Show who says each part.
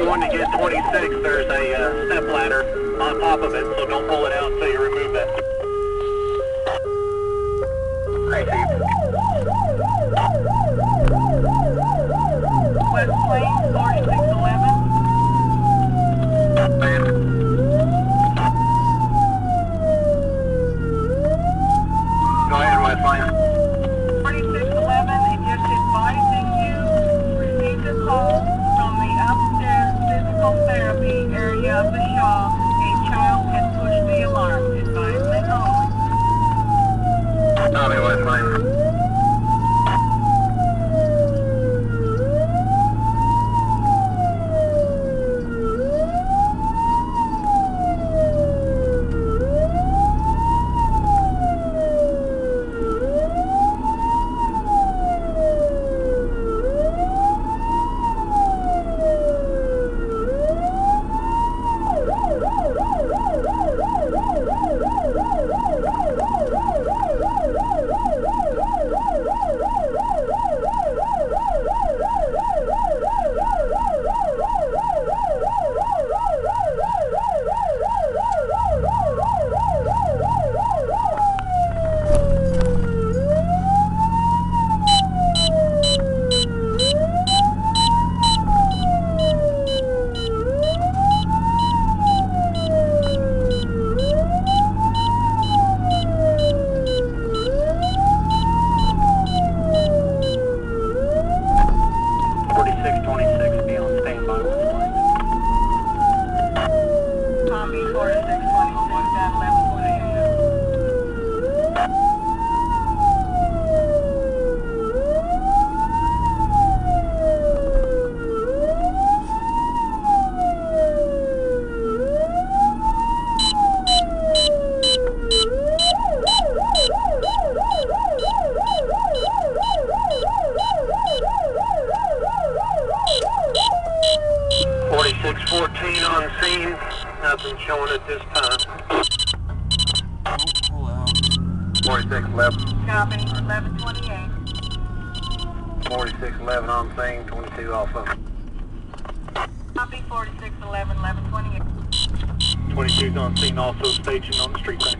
Speaker 1: going to get 26, there's a step ladder on top of it, so don't pull it out until you remove that.
Speaker 2: West Plains, 4611.
Speaker 1: Go ahead, West Plains.
Speaker 2: 4611, and just advising you, received a call from the upstairs physical therapy area of the shop. A child had pushed the alarm. Advisement only.
Speaker 1: Copy, West Plains.
Speaker 2: Copy, 4626, down
Speaker 1: 4614 on scene, nothing showing at this time.
Speaker 3: Pull out.
Speaker 1: 4611.
Speaker 2: Copy, 1128.
Speaker 1: 4611 on scene, 22 off of.
Speaker 2: Copy, 4611, 1128.
Speaker 1: 22's on scene, also staging on the street bank.